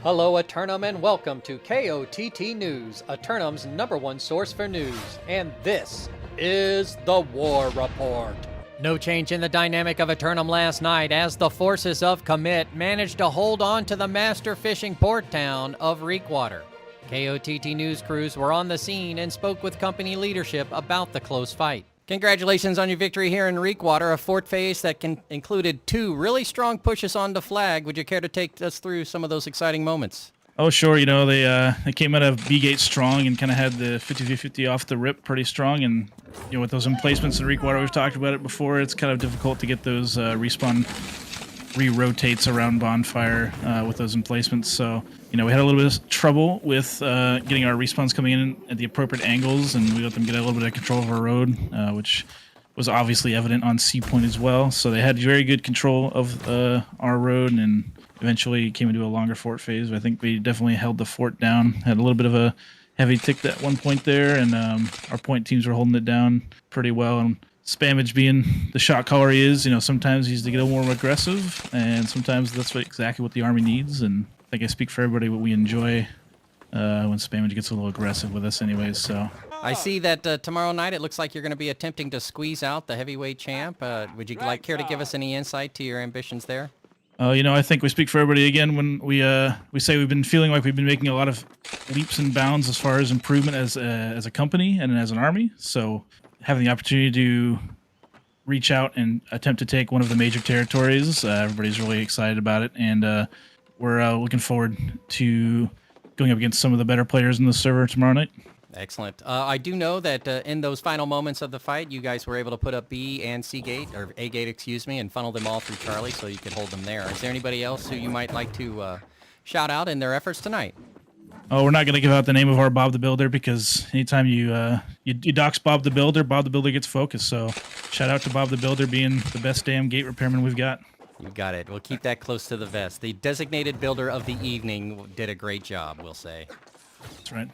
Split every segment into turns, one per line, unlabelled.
Hello, Eternum, and welcome to KOTT News, Eternum's #1 source for news. And this is the War Report. No change in the dynamic of Eternum last night as the forces of Commit managed to hold on to the master fishing port town of Reekwater. KOTT news crews were on the scene and spoke with company leadership about the close fight. Congratulations on your victory here in Reekwater, a fort phase that included 2 really strong pushes on the flag. Would you care to take us through some of those exciting moments?
Oh, sure. You know, they came out of B-Gate strong and kind of had the 50-50 off the rip pretty strong. And, you know, with those emplacements in Reekwater, we've talked about it before, it's kind of difficult to get those respawn re-rotates around Bonfire with those emplacements. So, you know, we had a little bit of trouble with getting our respawns coming in at the appropriate angles, and we let them get a little bit of control of our road, which was obviously evident on C Point as well. So they had very good control of our road and eventually came into a longer fort phase. I think we definitely held the fort down, had a little bit of a heavy tick at one point there, and our point teams were holding it down pretty well. And Spamage being the shot caller he is, you know, sometimes he's to get a little more aggressive, and sometimes that's exactly what the Army needs. And I think I speak for everybody what we enjoy when Spamage gets a little aggressive with us anyways. So
I see that tomorrow night it looks like you're going to be attempting to squeeze out the heavyweight champ. Would you care to give us any insight to your ambitions there?
You know, I think we speak for everybody again when we say we've been feeling like we've been making a lot of leaps and bounds as far as improvement as a company and as an army. So having the opportunity to reach out and attempt to take one of the major territories, everybody's really excited about it, and we're looking forward to going up against some of the better players in the server tomorrow night.
Excellent. I do know that in those final moments of the fight, you guys were able to put up B and C gate, or A gate, excuse me, and funnel them all through Charlie so you could hold them there. Is there anybody else who you might like to shout out in their efforts tonight?
Oh, we're not going to give out the name of our Bob the Builder, because anytime you dox Bob the Builder gets focused. So shout out to Bob the Builder being the best damn gate repairman we've got.
You got it. We'll keep that close to the vest. The designated builder of the evening did a great job, we'll say.
That's right.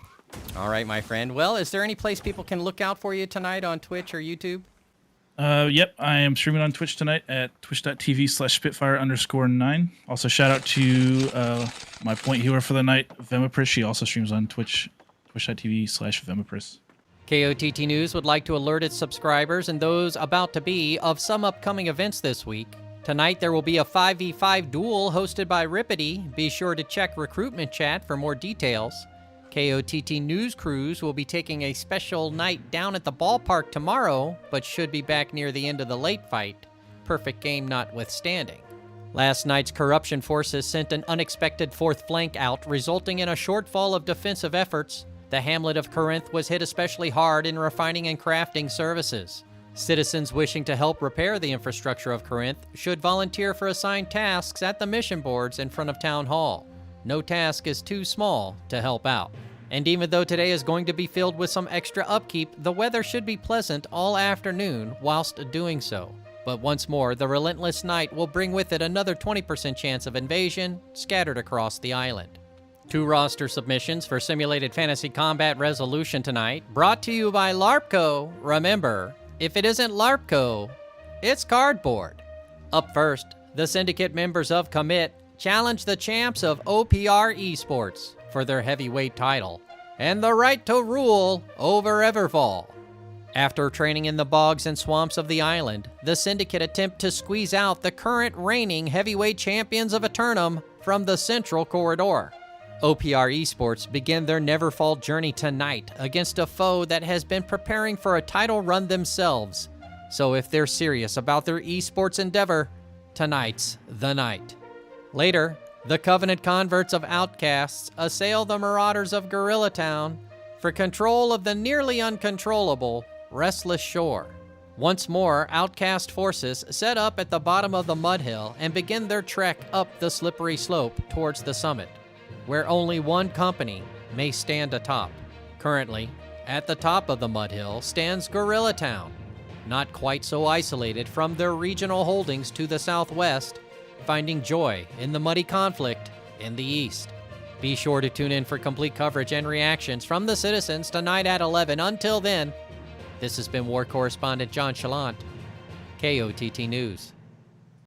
All right, my friend. Well, is there any place people can look out for you tonight on Twitch or YouTube?
Yep, I am streaming on Twitch tonight at twitch.tv/Spitfire_9. Also, shout out to my point healer for the night, Vemapris. She also streams on Twitch, twitch.tv/Vemapris.
KOTT News would like to alert its subscribers and those about to be of some upcoming events this week. Tonight, there will be a 5v5 duel hosted by Rippity. Be sure to check recruitment chat for more details. KOTT News crews will be taking a special night down at the ballpark tomorrow, but should be back near the end of the late fight, perfect game notwithstanding. Last night's corruption forces sent an unexpected 4th flank out, resulting in a shortfall of defensive efforts. The hamlet of Corinth was hit especially hard in refining and crafting services. Citizens wishing to help repair the infrastructure of Corinth should volunteer for assigned tasks at the mission boards in front of Town Hall. No task is too small to help out. And even though today is going to be filled with some extra upkeep, the weather should be pleasant all afternoon whilst doing so. But once more, the relentless night will bring with it another 20% chance of invasion scattered across the island. 2 roster submissions for Simulated Fantasy Combat Resolution tonight, brought to you by LARPco. Remember, if it isn't LARPco, it's cardboard. Up first, the Syndicate members of Commit challenge the champs of OPR Esports for their heavyweight title and the right to rule over Everfall. After training in the bogs and swamps of the island, the Syndicate attempt to squeeze out the current reigning heavyweight champions of Eternum from the Central Corridor. OPR Esports begin their Neverfall journey tonight against a foe that has been preparing for a title run themselves. So if they're serious about their esports endeavor, tonight's the night. Later, the Covenant converts of Outcasts assail the Marauders of Gorilla Town for control of the nearly uncontrollable Restless Shore. Once more, Outcast forces set up at the bottom of the mud hill and begin their trek up the slippery slope towards the summit, where only one company may stand atop. Currently, at the top of the mud hill stands Gorilla Town, not quite so isolated from their regional holdings to the southwest, finding joy in the muddy conflict in the east. Be sure to tune in for complete coverage and reactions from the citizens tonight at 11. Until then, this has been War Correspondent JChalant, KOTT News.